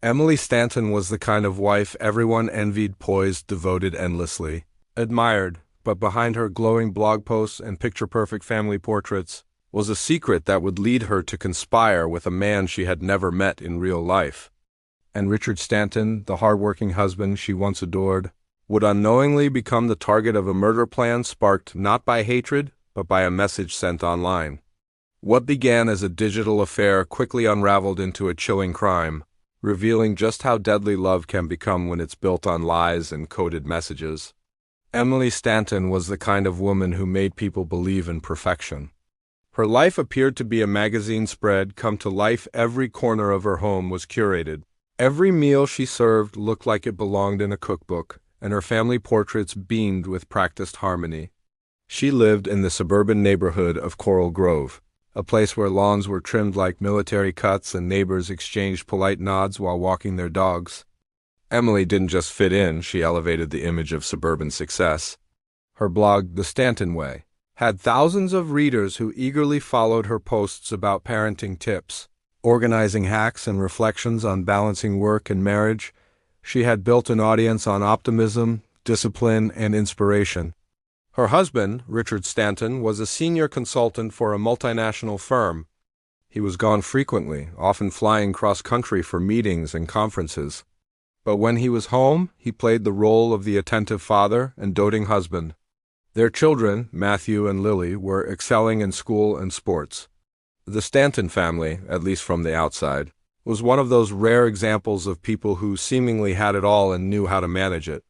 Emily Stanton was the kind of wife everyone envied, poised, devoted, endlessly admired, but behind her glowing blog posts and picture-perfect family portraits was a secret that would lead her to conspire with a man she had never met in real life. And Richard Stanton, the hard-working husband she once adored, would unknowingly become the target of a murder plan sparked not by hatred, but by a message sent online. What began as a digital affair quickly unraveled into a chilling crime, revealing just how deadly love can become when it's built on lies and coded messages. Emily Stanton was the kind of woman who made people believe in perfection. Her life appeared to be a magazine spread come to life. Every corner of her home was curated. Every meal she served looked like it belonged in a cookbook, and her family portraits beamed with practiced harmony. She lived in the suburban neighborhood of Coral Grove, a place where lawns were trimmed like military cuts and neighbors exchanged polite nods while walking their dogs. Emily didn't just fit in, she elevated the image of suburban success. Her blog, The Stanton Way, had thousands of readers who eagerly followed her posts about parenting tips, organizing hacks, and reflections on balancing work and marriage. She had built an audience on optimism, discipline, and inspiration. Her husband, Richard Stanton, was a senior consultant for a multinational firm. He was gone frequently, often flying cross-country for meetings and conferences. But when he was home, he played the role of the attentive father and doting husband. Their children, Matthew and Lily, were excelling in school and sports. The Stanton family, at least from the outside, was one of those rare examples of people who seemingly had it all and knew how to manage it.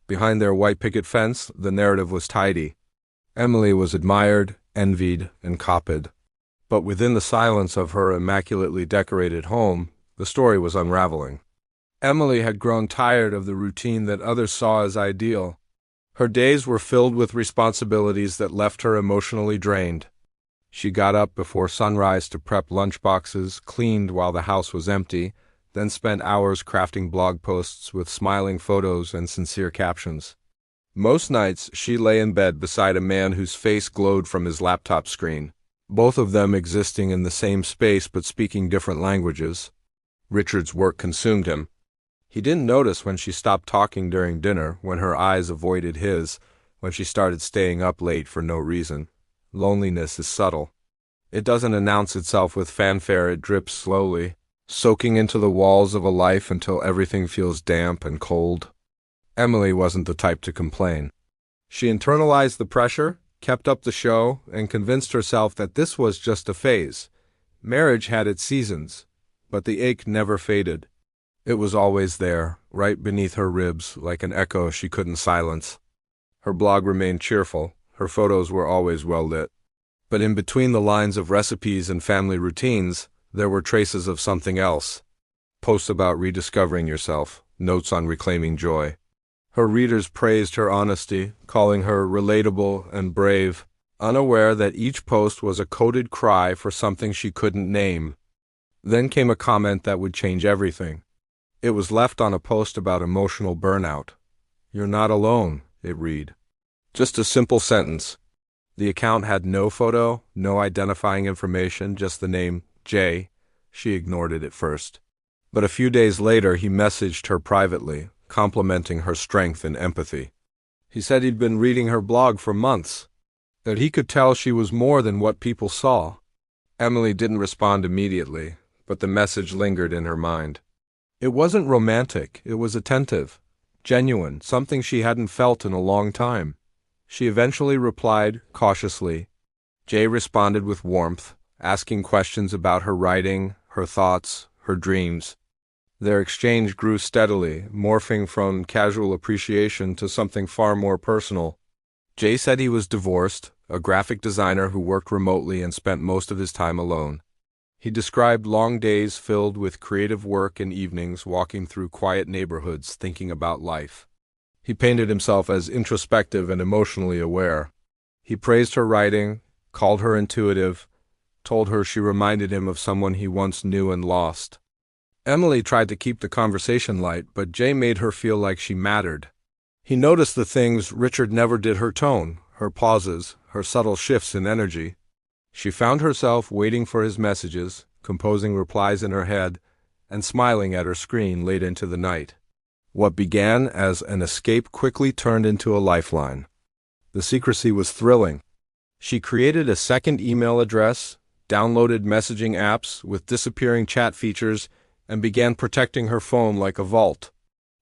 Behind their white picket fence, the narrative was tidy. Emily was admired, envied, and copied. But within the silence of her immaculately decorated home, the story was unraveling. Emily had grown tired of the routine that others saw as ideal. Her days were filled with responsibilities that left her emotionally drained. She got up before sunrise to prep lunchboxes, cleaned while the house was empty, then spent hours crafting blog posts with smiling photos and sincere captions. Most nights, she lay in bed beside a man whose face glowed from his laptop screen, both of them existing in the same space but speaking different languages. Richard's work consumed him. He didn't notice when she stopped talking during dinner, when her eyes avoided his, when she started staying up late for no reason. Loneliness is subtle. It doesn't announce itself with fanfare, it drips slowly, soaking into the walls of a life until everything feels damp and cold. Emily wasn't the type to complain. She internalized the pressure, kept up the show, and convinced herself that this was just a phase. Marriage had its seasons, but the ache never faded. It was always there, right beneath her ribs, like an echo she couldn't silence. Her blog remained cheerful. Her photos were always well lit. But in between the lines of recipes and family routines, there were traces of something else. Posts about rediscovering yourself, notes on reclaiming joy. Her readers praised her honesty, calling her relatable and brave, unaware that each post was a coded cry for something she couldn't name. Then came a comment that would change everything. It was left on a post about emotional burnout. "You're not alone," it read. Just a simple sentence. The account had no photo, no identifying information, just the name Jay. She ignored it at first. But a few days later, he messaged her privately, complimenting her strength and empathy. He said he'd been reading her blog for months, that he could tell she was more than what people saw. Emily didn't respond immediately, but the message lingered in her mind. It wasn't romantic, it was attentive, genuine, something she hadn't felt in a long time. She eventually replied, cautiously. Jay responded with warmth, asking questions about her writing, her thoughts, her dreams. Their exchange grew steadily, morphing from casual appreciation to something far more personal. Jay said he was divorced, a graphic designer who worked remotely and spent most of his time alone. He described long days filled with creative work and evenings walking through quiet neighborhoods thinking about life. He painted himself as introspective and emotionally aware. He praised her writing, called her intuitive, told her she reminded him of someone he once knew and lost. Emily tried to keep the conversation light, but Jay made her feel like she mattered. He noticed the things Richard never did: her tone, her pauses, her subtle shifts in energy. She found herself waiting for his messages, composing replies in her head, and smiling at her screen late into the night. What began as an escape quickly turned into a lifeline. The secrecy was thrilling. She created a second email address, downloaded messaging apps with disappearing chat features, and began protecting her phone like a vault.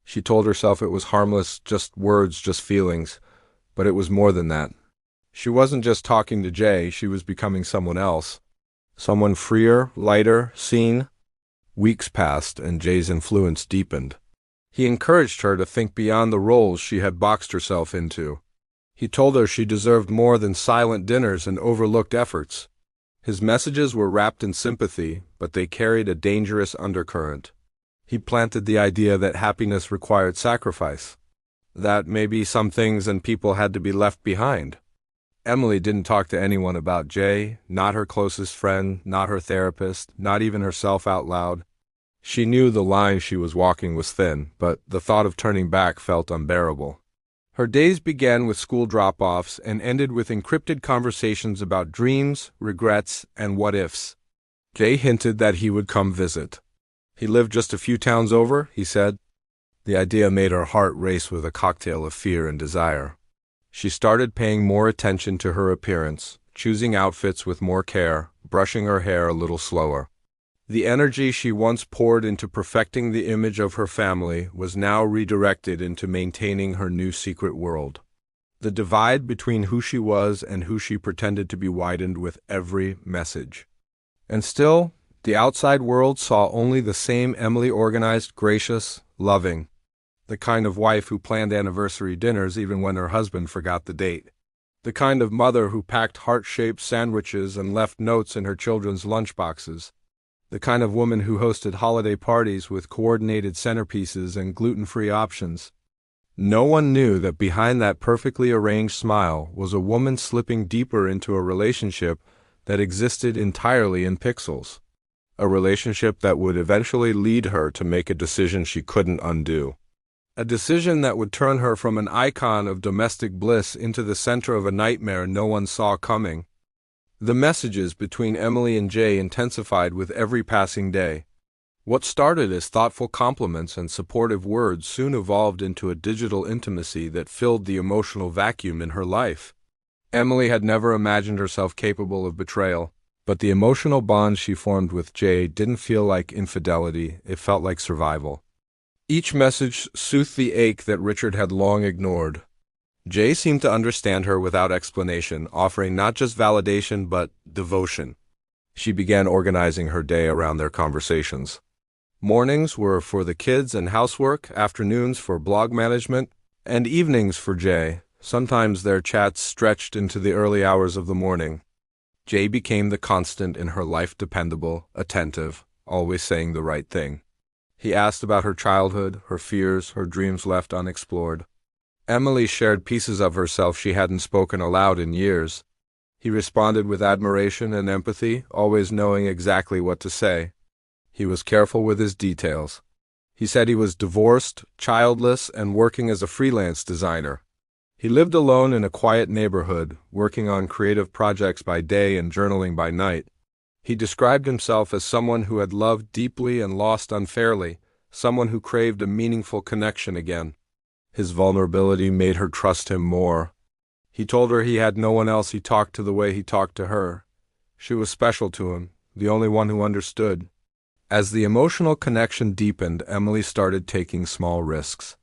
She told herself it was harmless, just words, just feelings, but it was more than that. She wasn't just talking to Jay, she was becoming someone else. Someone freer, lighter, seen. Weeks passed, and Jay's influence deepened. He encouraged her to think beyond the roles she had boxed herself into. He told her she deserved more than silent dinners and overlooked efforts. His messages were wrapped in sympathy, but they carried a dangerous undercurrent. He planted the idea that happiness required sacrifice, that maybe some things and people had to be left behind. Emily didn't talk to anyone about Jay, not her closest friend, not her therapist, not even herself out loud. She knew the line she was walking was thin, but the thought of turning back felt unbearable. Her days began with school drop-offs and ended with encrypted conversations about dreams, regrets, and what-ifs. Jay hinted that he would come visit. He lived just a few towns over, he said. The idea made her heart race with a cocktail of fear and desire. She started paying more attention to her appearance, choosing outfits with more care, brushing her hair a little slower. The energy she once poured into perfecting the image of her family was now redirected into maintaining her new secret world. The divide between who she was and who she pretended to be widened with every message. And still, the outside world saw only the same Emily, organized, gracious, loving. The kind of wife who planned anniversary dinners even when her husband forgot the date. The kind of mother who packed heart-shaped sandwiches and left notes in her children's lunchboxes. The kind of woman who hosted holiday parties with coordinated centerpieces and gluten-free options. No one knew that behind that perfectly arranged smile was a woman slipping deeper into a relationship that existed entirely in pixels. A relationship that would eventually lead her to make a decision she couldn't undo. A decision that would turn her from an icon of domestic bliss into the center of a nightmare no one saw coming. The messages between Emily and Jay intensified with every passing day. What started as thoughtful compliments and supportive words soon evolved into a digital intimacy that filled the emotional vacuum in her life. Emily had never imagined herself capable of betrayal, but the emotional bond she formed with Jay didn't feel like infidelity, it felt like survival. Each message soothed the ache that Richard had long ignored. Jay seemed to understand her without explanation, offering not just validation but devotion. She began organizing her day around their conversations. Mornings were for the kids and housework, afternoons for blog management, and evenings for Jay. Sometimes their chats stretched into the early hours of the morning. Jay became the constant in her life, dependable, attentive, always saying the right thing. He asked about her childhood, her fears, her dreams left unexplored. Emily shared pieces of herself she hadn't spoken aloud in years. He responded with admiration and empathy, always knowing exactly what to say. He was careful with his details. He said he was divorced, childless, and working as a freelance designer. He lived alone in a quiet neighborhood, working on creative projects by day and journaling by night. He described himself as someone who had loved deeply and lost unfairly, someone who craved a meaningful connection again. His vulnerability made her trust him more. He told her he had no one else he talked to the way he talked to her. She was special to him, the only one who understood. As the emotional connection deepened, Emily started taking small risks.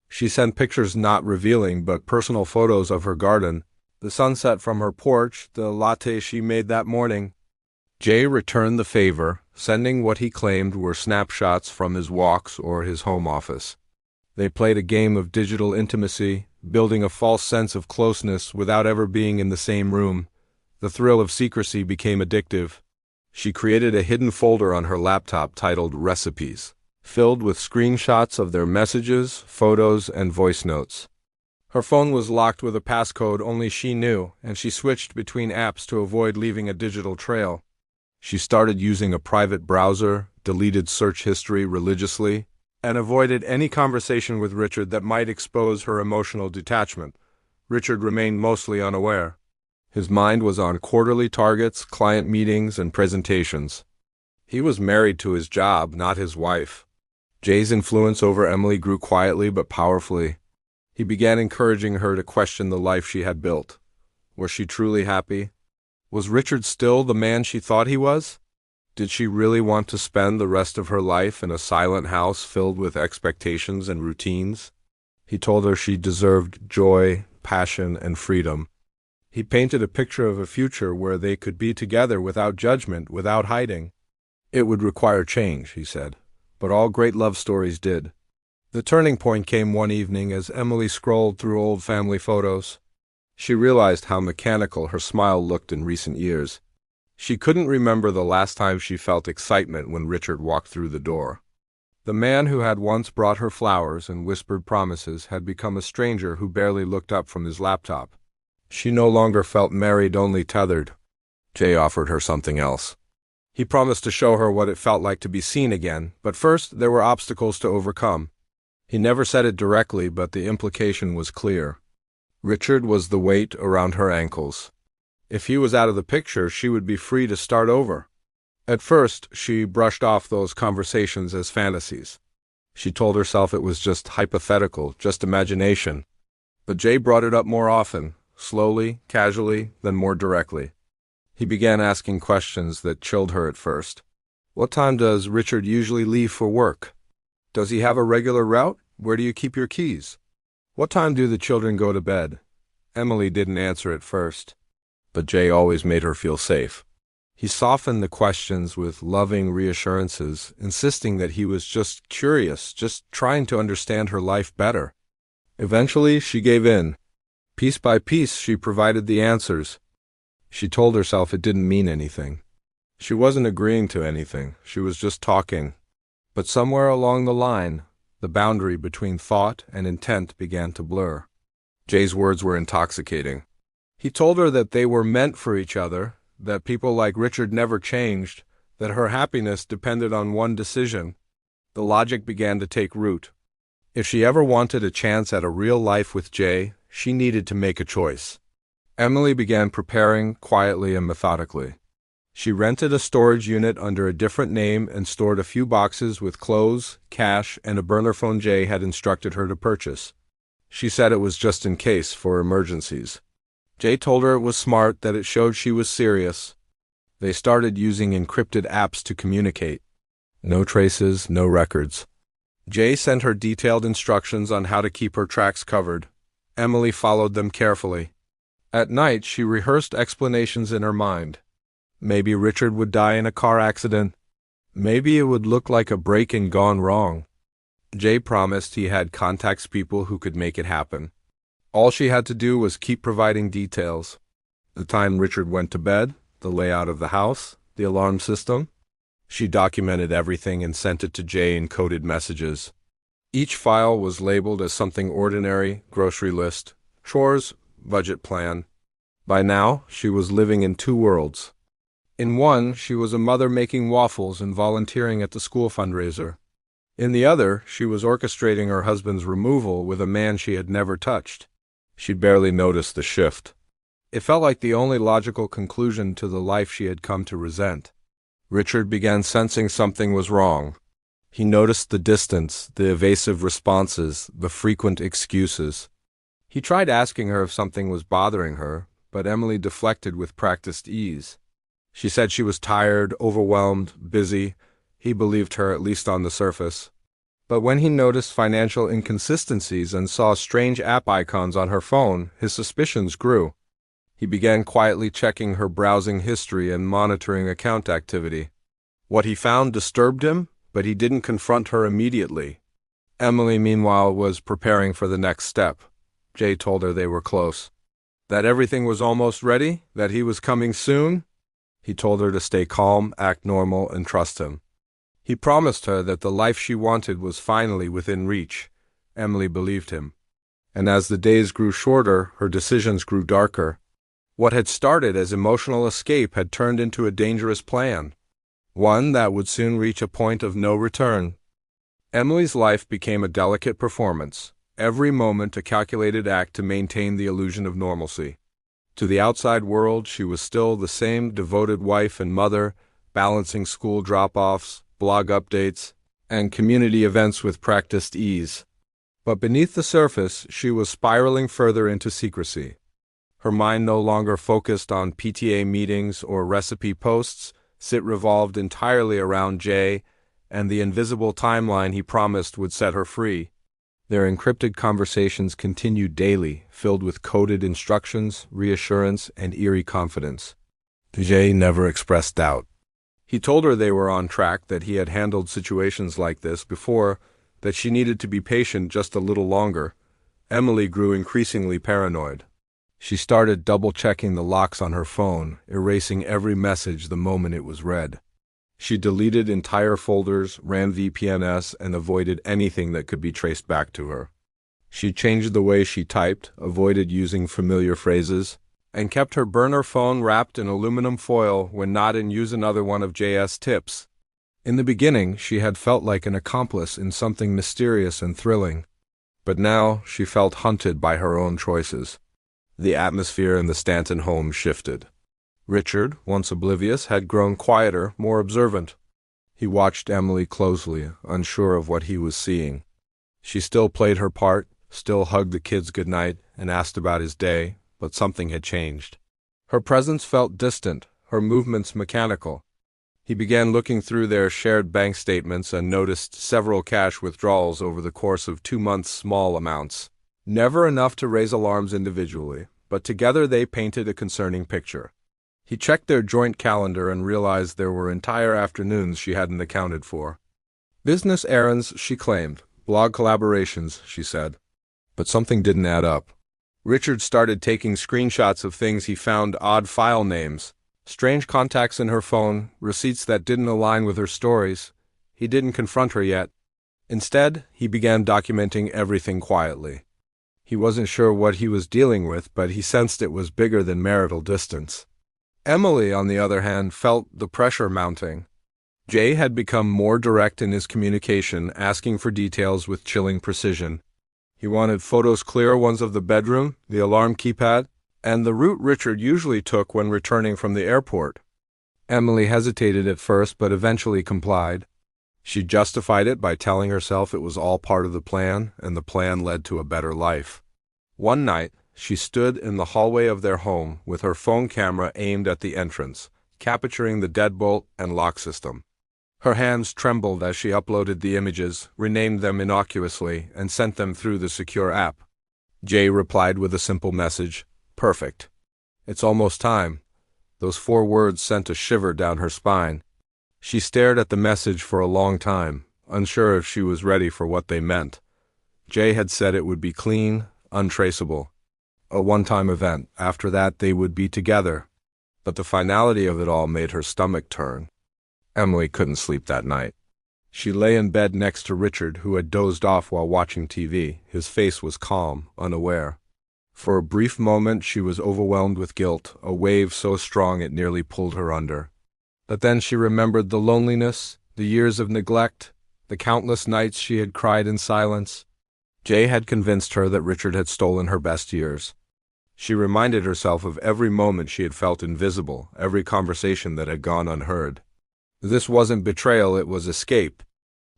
She sent pictures not revealing but personal photos of her garden, the sunset from her porch, the latte she made that morning. Jay returned the favor, sending what he claimed were snapshots from his walks or his home office. They played a game of digital intimacy, building a false sense of closeness without ever being in the same room. The thrill of secrecy became addictive. She created a hidden folder on her laptop titled Recipes, filled with screenshots of their messages, photos, and voice notes. Her phone was locked with a passcode only she knew, and she switched between apps to avoid leaving a digital trail. She started using a private browser, deleted search history religiously, and avoided any conversation with Richard that might expose her emotional detachment. Richard remained mostly unaware. His mind was on quarterly targets, client meetings, and presentations. He was married to his job, not his wife. Jay's influence over Emily grew quietly but powerfully. He began encouraging her to question the life she had built. Was she truly happy? Was Richard still the man she thought he was? Did she really want to spend the rest of her life in a silent house filled with expectations and routines? He told her she deserved joy, passion, and freedom. He painted a picture of a future where they could be together without judgment, without hiding. It would require change, he said, but all great love stories did. The turning point came one evening as Emily scrolled through old family photos. She realized how mechanical her smile looked in recent years. She couldn't remember the last time she felt excitement when Richard walked through the door. The man who had once brought her flowers and whispered promises had become a stranger who barely looked up from his laptop. She no longer felt married, only tethered. Jay offered her something else. He promised to show her what it felt like to be seen again, but first there were obstacles to overcome. He never said it directly, but the implication was clear. Richard was the weight around her ankles. If he was out of the picture, she would be free to start over. At first, she brushed off those conversations as fantasies. She told herself it was just hypothetical, just imagination. But Jay brought it up more often, slowly, casually, then more directly. He began asking questions that chilled her at first. What time does Richard usually leave for work? Does he have a regular route? Where do you keep your keys? What time do the children go to bed? Emily didn't answer at first, but Jay always made her feel safe. He softened the questions with loving reassurances, insisting that he was just curious, just trying to understand her life better. Eventually, she gave in. Piece by piece, she provided the answers. She told herself it didn't mean anything. She wasn't agreeing to anything. She was just talking. But somewhere along the line, the boundary between thought and intent began to blur. Jay's words were intoxicating. He told her that they were meant for each other, that people like Richard never changed, that her happiness depended on one decision. The logic began to take root. If she ever wanted a chance at a real life with Jay, she needed to make a choice. Emily began preparing quietly and methodically. She rented a storage unit under a different name and stored a few boxes with clothes, cash, and a burner phone Jay had instructed her to purchase. She said it was just in case, for emergencies. Jay told her it was smart, that it showed she was serious. They started using encrypted apps to communicate. No traces, no records. Jay sent her detailed instructions on how to keep her tracks covered. Emily followed them carefully. At night, she rehearsed explanations in her mind. Maybe Richard would die in a car accident. Maybe it would look like a break-in gone wrong. Jay promised he had contacts people who could make it happen. All she had to do was keep providing details. The time Richard went to bed, the layout of the house, the alarm system. She documented everything and sent it to Jay in coded messages. Each file was labeled as something ordinary: grocery list, chores, budget plan. By now, she was living in two worlds. In one, she was a mother making waffles and volunteering at the school fundraiser. In the other, she was orchestrating her husband's removal with a man she had never touched. She'd barely noticed the shift. It felt like the only logical conclusion to the life she had come to resent. Richard began sensing something was wrong. He noticed the distance, the evasive responses, the frequent excuses. He tried asking her if something was bothering her, but Emily deflected with practiced ease. She said she was tired, overwhelmed, busy. He believed her, at least on the surface. But when he noticed financial inconsistencies and saw strange app icons on her phone, his suspicions grew. He began quietly checking her browsing history and monitoring account activity. What he found disturbed him, but he didn't confront her immediately. Emily, meanwhile, was preparing for the next step. Jay told her they were close. That everything was almost ready, that he was coming soon. He told her to stay calm, act normal, and trust him. He promised her that the life she wanted was finally within reach. Emily believed him. And as the days grew shorter, her decisions grew darker. What had started as emotional escape had turned into a dangerous plan, one that would soon reach a point of no return. Emily's life became a delicate performance, every moment a calculated act to maintain the illusion of normalcy. To the outside world, she was still the same devoted wife and mother, balancing school drop-offs, blog updates, and community events with practiced ease. But beneath the surface, she was spiraling further into secrecy. Her mind no longer focused on PTA meetings or recipe posts. It revolved entirely around Jay and the invisible timeline he promised would set her free. Their encrypted conversations continued daily, filled with coded instructions, reassurance, and eerie confidence. Jay never expressed doubt. He told her they were on track, that he had handled situations like this before, that she needed to be patient just a little longer. Emily grew increasingly paranoid. She started double-checking the locks on her phone, erasing every message the moment it was read. She deleted entire folders, ran VPNs, and avoided anything that could be traced back to her. She changed the way she typed, avoided using familiar phrases, and kept her burner phone wrapped in aluminum foil when not in use. Another one of JS tips. In the beginning, she had felt like an accomplice in something mysterious and thrilling. But now she felt hunted by her own choices. The atmosphere in the Stanton home shifted. Richard, once oblivious, had grown quieter, more observant. He watched Emily closely, unsure of what he was seeing. She still played her part, still hugged the kids goodnight, and asked about his day, but something had changed. Her presence felt distant, her movements mechanical. He began looking through their shared bank statements and noticed several cash withdrawals over the course of 2 months, small amounts. Never enough to raise alarms individually, but together they painted a concerning picture. He checked their joint calendar and realized there were entire afternoons she hadn't accounted for. Business errands, she claimed. Blog collaborations, she said. But something didn't add up. Richard started taking screenshots of things he found: odd file names, strange contacts in her phone, receipts that didn't align with her stories. He didn't confront her yet. Instead, he began documenting everything quietly. He wasn't sure what he was dealing with, but he sensed it was bigger than marital distance. Emily, on the other hand, felt the pressure mounting. Jay had become more direct in his communication, asking for details with chilling precision. He wanted photos, clear ones of the bedroom, the alarm keypad, and the route Richard usually took when returning from the airport. Emily hesitated at first, but eventually complied. She justified it by telling herself it was all part of the plan, and the plan led to a better life. One night, she stood in the hallway of their home with her phone camera aimed at the entrance, capturing the deadbolt and lock system. Her hands trembled as she uploaded the images, renamed them innocuously, and sent them through the secure app. Jay replied with a simple message: "Perfect. It's almost time." Those 4 words sent a shiver down her spine. She stared at the message for a long time, unsure if she was ready for what they meant. Jay had said it would be clean, untraceable. A one-time event. After that, they would be together. But the finality of it all made her stomach turn. Emily couldn't sleep that night. She lay in bed next to Richard, who had dozed off while watching TV. His face was calm, unaware. For a brief moment, she was overwhelmed with guilt, a wave so strong it nearly pulled her under. But then she remembered the loneliness, the years of neglect, the countless nights she had cried in silence. Jay had convinced her that Richard had stolen her best years. She reminded herself of every moment she had felt invisible, every conversation that had gone unheard. This wasn't betrayal, it was escape.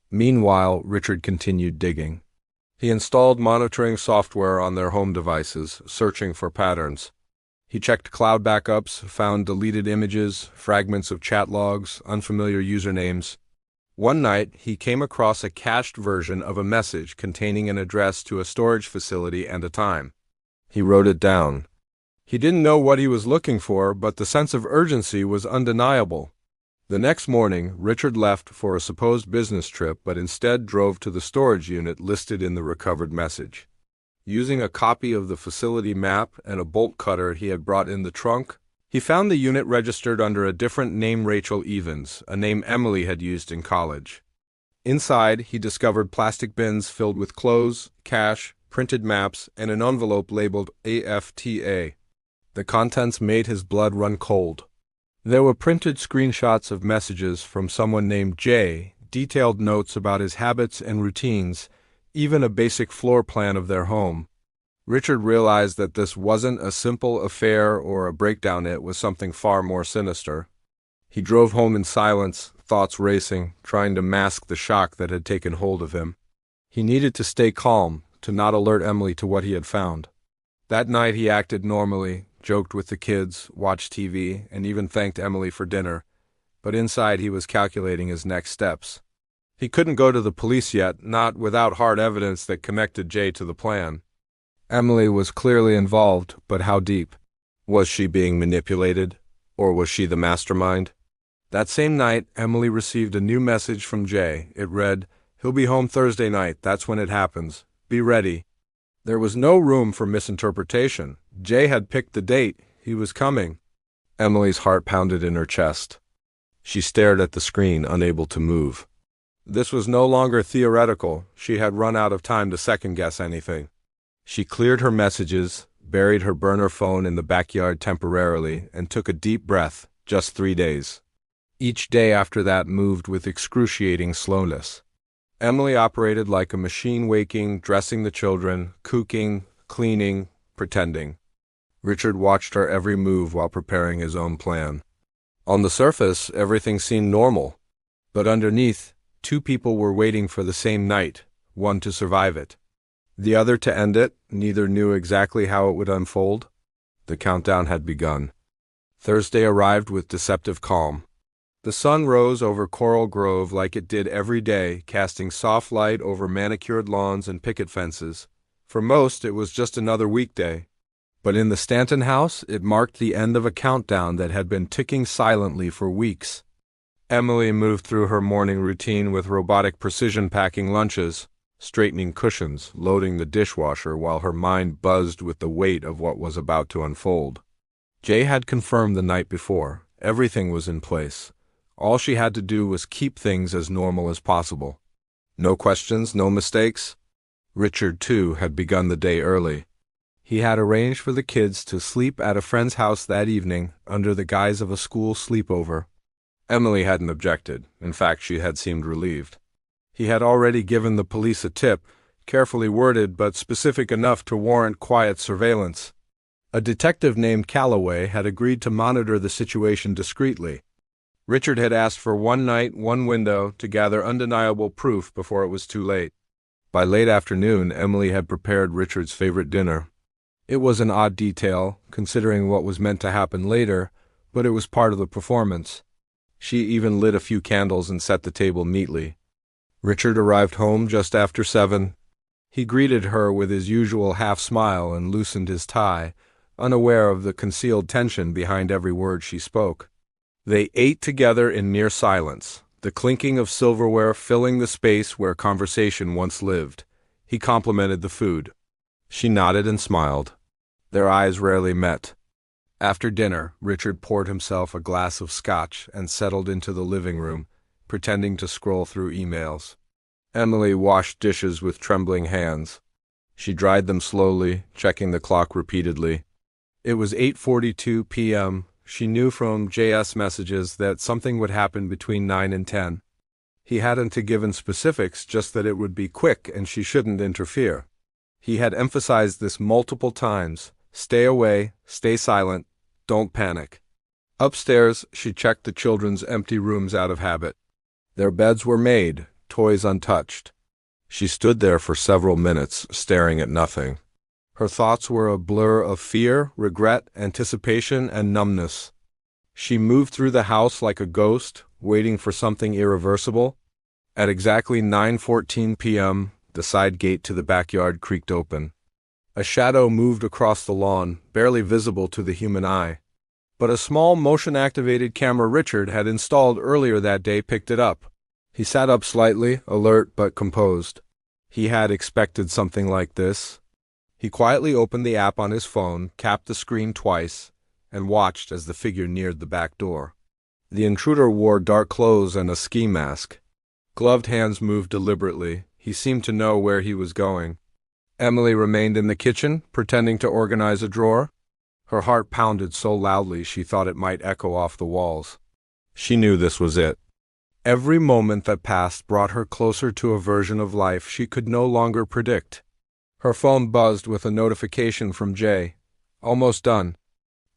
Meanwhile, Richard continued digging. He installed monitoring software on their home devices, searching for patterns. He checked cloud backups, found deleted images, fragments of chat logs, unfamiliar usernames. One night, he came across a cached version of a message containing an address to a storage facility and a time. He wrote it down. He didn't know what he was looking for, but the sense of urgency was undeniable. The next morning, Richard left for a supposed business trip, but instead drove to the storage unit listed in the recovered message. Using a copy of the facility map and a bolt cutter he had brought in the trunk, he found the unit registered under a different name, Rachel Evans, a name Emily had used in college. Inside, he discovered plastic bins filled with clothes, cash, printed maps, and an envelope labeled AFTA. The contents made his blood run cold. There were printed screenshots of messages from someone named Jay, detailed notes about his habits and routines, even a basic floor plan of their home. Richard realized that this wasn't a simple affair or a breakdown, it was something far more sinister. He drove home in silence, thoughts racing, trying to mask the shock that had taken hold of him. He needed to stay calm, to not alert Emily to what he had found. That night he acted normally, joked with the kids, watched TV, and even thanked Emily for dinner, but inside he was calculating his next steps. He couldn't go to the police yet, not without hard evidence that connected Jay to the plan. Emily was clearly involved, but how deep? Was she being manipulated, or was she the mastermind? That same night, Emily received a new message from Jay. It read, "He'll be home Thursday night, that's when it happens. Be ready." There was no room for misinterpretation. Jay had picked the date. He was coming. Emily's heart pounded in her chest. She stared at the screen, unable to move. This was no longer theoretical. She had run out of time to second-guess anything. She cleared her messages, buried her burner phone in the backyard temporarily, and took a deep breath. Just 3 days. Each day after that moved with excruciating slowness. Emily operated like a machine, waking, dressing the children, cooking, cleaning, pretending. Richard watched her every move while preparing his own plan. On the surface, everything seemed normal. But underneath, 2 people were waiting for the same night, one to survive it, the other to end it. Neither knew exactly how it would unfold. The countdown had begun. Thursday arrived with deceptive calm. The sun rose over Coral Grove like it did every day, casting soft light over manicured lawns and picket fences. For most, it was just another weekday. But in the Stanton house, it marked the end of a countdown that had been ticking silently for weeks. Emily moved through her morning routine with robotic precision, packing lunches, straightening cushions, loading the dishwasher, while her mind buzzed with the weight of what was about to unfold. Jay had confirmed the night before. Everything was in place. All she had to do was keep things as normal as possible. No questions, no mistakes. Richard, too, had begun the day early. He had arranged for the kids to sleep at a friend's house that evening under the guise of a school sleepover. Emily hadn't objected. In fact, she had seemed relieved. He had already given the police a tip, carefully worded but specific enough to warrant quiet surveillance. A detective named Calloway had agreed to monitor the situation discreetly. Richard had asked for one night, one window, to gather undeniable proof before it was too late. By late afternoon, Emily had prepared Richard's favorite dinner. It was an odd detail, considering what was meant to happen later, but it was part of the performance. She even lit a few candles and set the table neatly. Richard arrived home just after 7. He greeted her with his usual half-smile and loosened his tie, unaware of the concealed tension behind every word she spoke. They ate together in near silence, the clinking of silverware filling the space where conversation once lived. He complimented the food. She nodded and smiled. Their eyes rarely met. After dinner, Richard poured himself a glass of scotch and settled into the living room, pretending to scroll through emails. Emily washed dishes with trembling hands. She dried them slowly, checking the clock repeatedly. It was 8:42 p.m. She knew from J.S. messages that something would happen between 9 and 10. He hadn't given specifics, just that it would be quick and she shouldn't interfere. He had emphasized this multiple times. Stay away, stay silent, don't panic. Upstairs, she checked the children's empty rooms out of habit. Their beds were made, toys untouched. She stood there for several minutes, staring at nothing. Her thoughts were a blur of fear, regret, anticipation, and numbness. She moved through the house like a ghost, waiting for something irreversible. At exactly 9:14 p.m., the side gate to the backyard creaked open. A shadow moved across the lawn, barely visible to the human eye. But a small motion-activated camera Richard had installed earlier that day picked it up. He sat up slightly, alert but composed. He had expected something like this. He quietly opened the app on his phone, capped the screen twice, and watched as the figure neared the back door. The intruder wore dark clothes and a ski mask. Gloved hands moved deliberately. He seemed to know where he was going. Emily remained in the kitchen, pretending to organize a drawer. Her heart pounded so loudly she thought it might echo off the walls. She knew this was it. Every moment that passed brought her closer to a version of life she could no longer predict. Her phone buzzed with a notification from Jay. Almost done.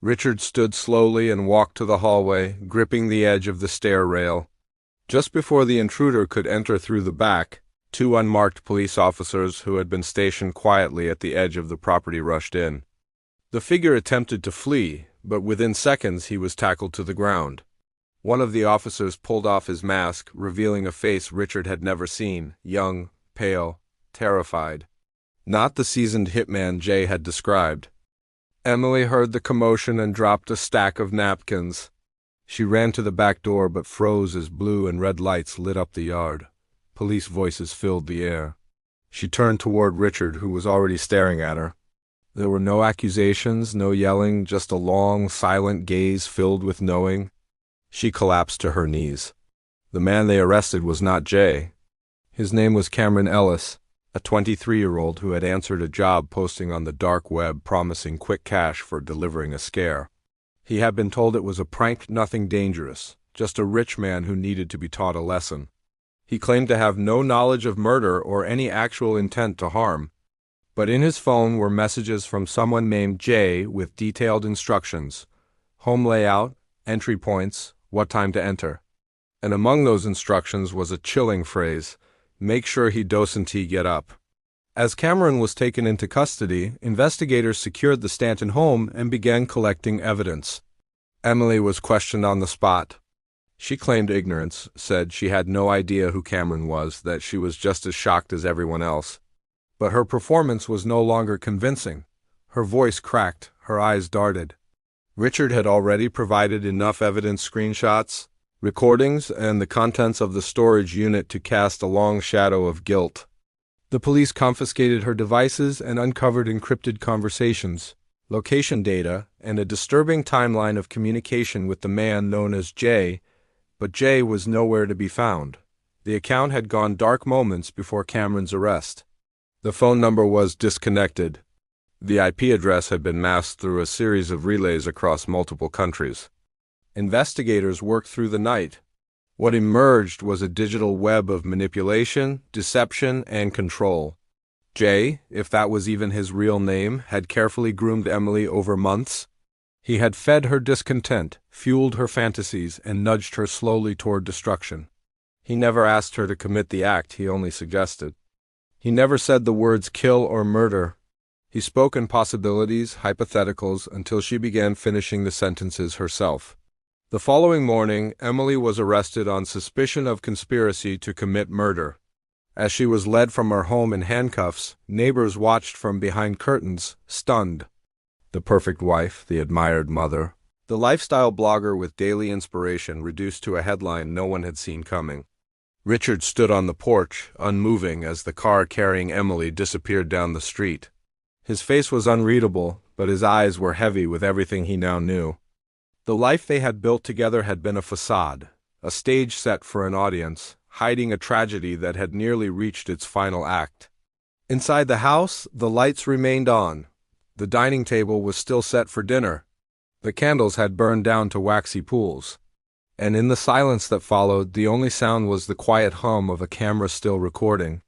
Richard stood slowly and walked to the hallway, gripping the edge of the stair rail. Just before the intruder could enter through the back, two unmarked police officers who had been stationed quietly at the edge of the property rushed in. The figure attempted to flee, but within seconds he was tackled to the ground. One of the officers pulled off his mask, revealing a face Richard had never seen, young, pale, terrified. Not the seasoned hitman Jay had described. Emily heard the commotion and dropped a stack of napkins. She ran to the back door but froze as blue and red lights lit up the yard. Police voices filled the air. She turned toward Richard, who was already staring at her. There were no accusations, no yelling, just a long, silent gaze filled with knowing. She collapsed to her knees. The man they arrested was not Jay. His name was Cameron Ellis, a 23-year-old who had answered a job posting on the dark web promising quick cash for delivering a scare. He had been told it was a prank, nothing dangerous, just a rich man who needed to be taught a lesson. He claimed to have no knowledge of murder or any actual intent to harm. But in his phone were messages from someone named Jay with detailed instructions: home layout, entry points, what time to enter. And among those instructions was a chilling phrase: make sure he doesn't get up. As Cameron was taken into custody, investigators secured the Stanton home and began collecting evidence. Emily was questioned on the spot. She claimed ignorance, said she had no idea who Cameron was, that she was just as shocked as everyone else. But her performance was no longer convincing. Her voice cracked, her eyes darted. Richard had already provided enough evidence, screenshots, recordings, and the contents of the storage unit to cast a long shadow of guilt. The police confiscated her devices and uncovered encrypted conversations, location data, and a disturbing timeline of communication with the man known as Jay, but Jay was nowhere to be found. The account had gone dark moments before Cameron's arrest. The phone number was disconnected. The IP address had been masked through a series of relays across multiple countries. Investigators worked through the night. What emerged was a digital web of manipulation, deception, and control. Jay, if that was even his real name, had carefully groomed Emily over months. He had fed her discontent, fueled her fantasies, and nudged her slowly toward destruction. He never asked her to commit the act, he only suggested. He never said the words kill or murder. He spoke in possibilities, hypotheticals, until she began finishing the sentences herself. The following morning, Emily was arrested on suspicion of conspiracy to commit murder. As she was led from her home in handcuffs, neighbors watched from behind curtains, stunned. The perfect wife, the admired mother, the lifestyle blogger with daily inspiration reduced to a headline no one had seen coming. Richard stood on the porch, unmoving, as the car carrying Emily disappeared down the street. His face was unreadable, but his eyes were heavy with everything he now knew. The life they had built together had been a facade, a stage set for an audience, hiding a tragedy that had nearly reached its final act. Inside the house, the lights remained on. The dining table was still set for dinner. The candles had burned down to waxy pools. And in the silence that followed, the only sound was the quiet hum of a camera still recording.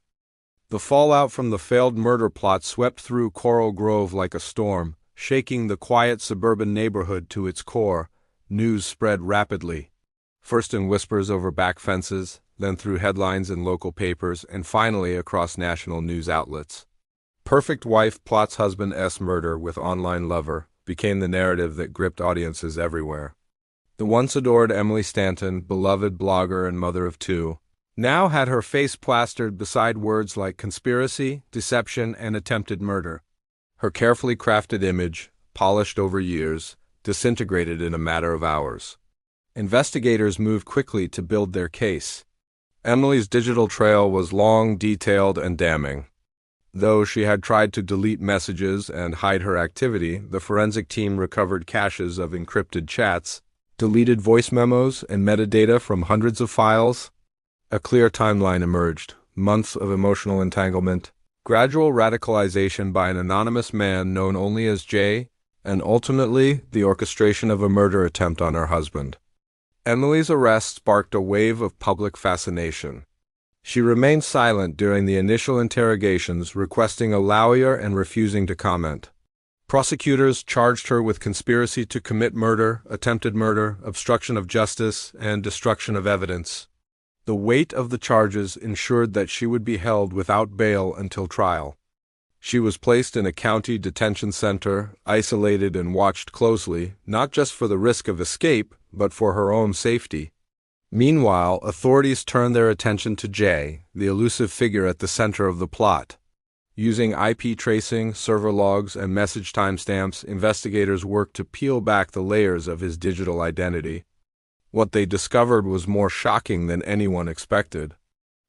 The fallout from the failed murder plot swept through Coral Grove like a storm, shaking the quiet suburban neighborhood to its core. News spread rapidly, first in whispers over back fences, then through headlines in local papers, and finally across national news outlets. Perfect wife plots husband's murder with online lover became the narrative that gripped audiences everywhere. The once adored Emily Stanton, beloved blogger and mother of two, now had her face plastered beside words like conspiracy, deception, and attempted murder. Her carefully crafted image, polished over years, disintegrated in a matter of hours. Investigators moved quickly to build their case. Emily's digital trail was long, detailed, and damning. Though she had tried to delete messages and hide her activity, the forensic team recovered caches of encrypted chats, deleted voice memos, and metadata from hundreds of files. A clear timeline emerged: months of emotional entanglement, gradual radicalization by an anonymous man known only as Jay, and ultimately the orchestration of a murder attempt on her husband. Emily's arrest sparked a wave of public fascination. She remained silent during the initial interrogations, requesting a lawyer and refusing to comment. Prosecutors charged her with conspiracy to commit murder, attempted murder, obstruction of justice, and destruction of evidence. The weight of the charges ensured that she would be held without bail until trial. She was placed in a county detention center, isolated and watched closely, not just for the risk of escape, but for her own safety. Meanwhile, authorities turned their attention to Jay, the elusive figure at the center of the plot. Using IP tracing, server logs, and message timestamps, investigators worked to peel back the layers of his digital identity. What they discovered was more shocking than anyone expected.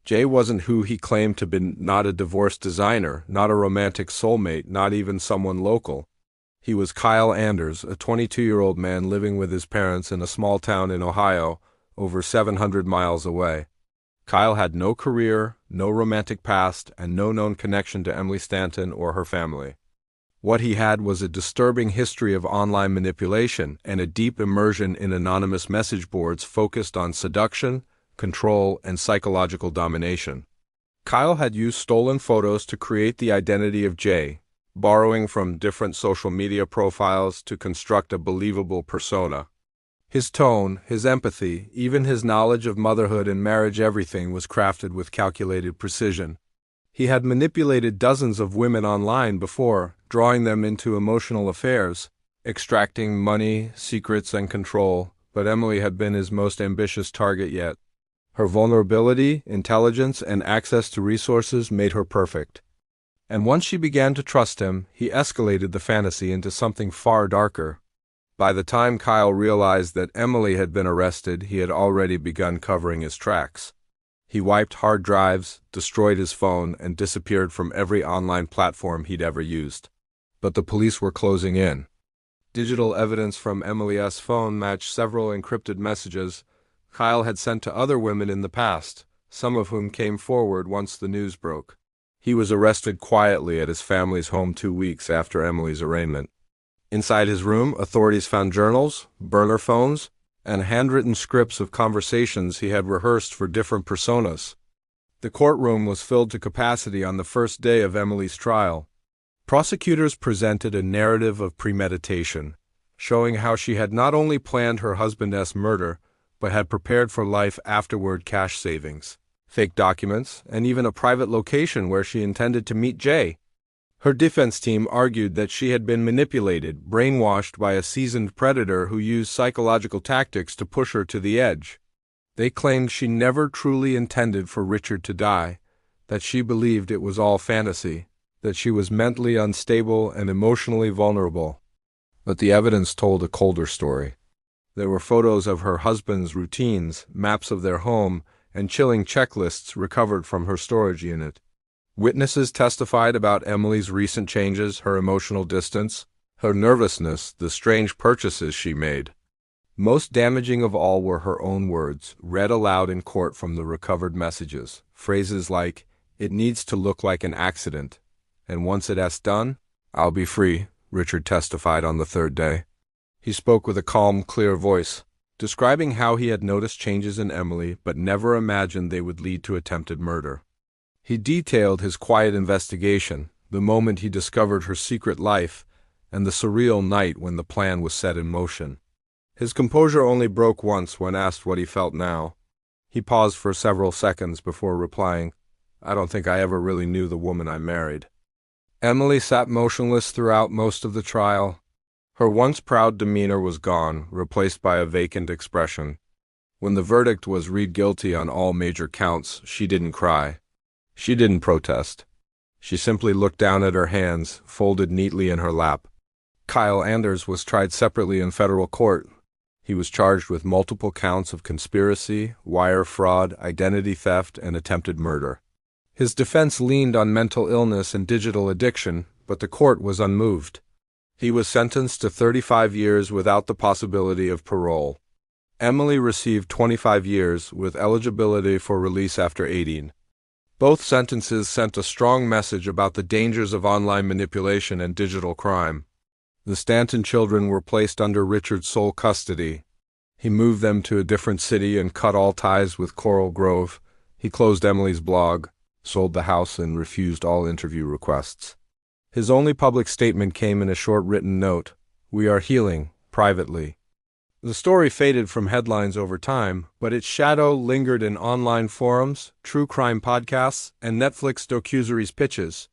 Jay wasn't who he claimed to be, not a divorced designer, not a romantic soulmate, not even someone local. He was Kyle Anders, a 22-year-old man living with his parents in a small town in Ohio, over 700 miles away. Kyle had no career, no romantic past, and no known connection to Emily Stanton or her family. What he had was a disturbing history of online manipulation and a deep immersion in anonymous message boards focused on seduction, control, and psychological domination. Kyle had used stolen photos to create the identity of Jay, borrowing from different social media profiles to construct a believable persona. His tone, his empathy, even his knowledge of motherhood and marriage, everything was crafted with calculated precision. He had manipulated dozens of women online before, drawing them into emotional affairs, extracting money, secrets, and control, but Emily had been his most ambitious target yet. Her vulnerability, intelligence, and access to resources made her perfect. And once she began to trust him, he escalated the fantasy into something far darker. By the time Kyle realized that Emily had been arrested, he had already begun covering his tracks. He wiped hard drives, destroyed his phone, and disappeared from every online platform he'd ever used. But the police were closing in. Digital evidence from Emily's phone matched several encrypted messages Kyle had sent to other women in the past, some of whom came forward once the news broke. He was arrested quietly at his family's home 2 weeks after Emily's arraignment. Inside his room, authorities found journals, burner phones, and handwritten scripts of conversations he had rehearsed for different personas. The courtroom was filled to capacity on the first day of Emily's trial. Prosecutors presented a narrative of premeditation, showing how she had not only planned her husband's murder, but had prepared for life afterward: cash savings, fake documents, and even a private location where she intended to meet Jay. Her defense team argued that she had been manipulated, brainwashed by a seasoned predator who used psychological tactics to push her to the edge. They claimed she never truly intended for Richard to die, that she believed it was all fantasy, that she was mentally unstable and emotionally vulnerable. But the evidence told a colder story. There were photos of her husband's routines, maps of their home, and chilling checklists recovered from her storage unit. Witnesses testified about Emily's recent changes, her emotional distance, her nervousness, the strange purchases she made. Most damaging of all were her own words, read aloud in court from the recovered messages. Phrases like, "It needs to look like an accident, and once it has done, I'll be free," Richard testified on the third day. He spoke with a calm, clear voice, describing how he had noticed changes in Emily but never imagined they would lead to attempted murder. He detailed his quiet investigation, the moment he discovered her secret life, and the surreal night when the plan was set in motion. His composure only broke once when asked what he felt now. He paused for several seconds before replying, "I don't think I ever really knew the woman I married." Emily sat motionless throughout most of the trial. Her once proud demeanor was gone, replaced by a vacant expression. When the verdict was read guilty on all major counts, she didn't cry. She didn't protest. She simply looked down at her hands, folded neatly in her lap. Kyle Anders was tried separately in federal court. He was charged with multiple counts of conspiracy, wire fraud, identity theft, and attempted murder. His defense leaned on mental illness and digital addiction, but the court was unmoved. He was sentenced to 35 years without the possibility of parole. Emily received 25 years, with eligibility for release after 18. Both sentences sent a strong message about the dangers of online manipulation and digital crime. The Stanton children were placed under Richard's sole custody. He moved them to a different city and cut all ties with Coral Grove. He closed Emily's blog, sold the house, and refused all interview requests. His only public statement came in a short written note: "We are healing, privately." The story faded from headlines over time, but its shadow lingered in online forums, true crime podcasts, and Netflix docuseries pitches.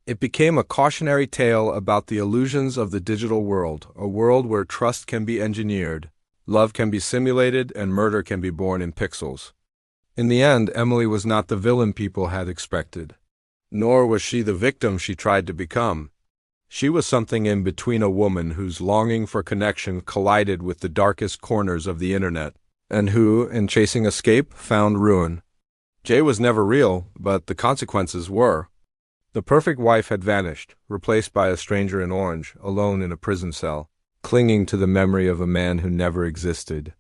It became a cautionary tale about the illusions of the digital world, a world where trust can be engineered, love can be simulated, and murder can be born in pixels. In the end, Emily was not the villain people had expected. Nor was she the victim she tried to become. She was something in between, a woman whose longing for connection collided with the darkest corners of the internet, and who, in chasing escape, found ruin. Jay was never real, but the consequences were. The perfect wife had vanished, replaced by a stranger in orange, alone in a prison cell, clinging to the memory of a man who never existed.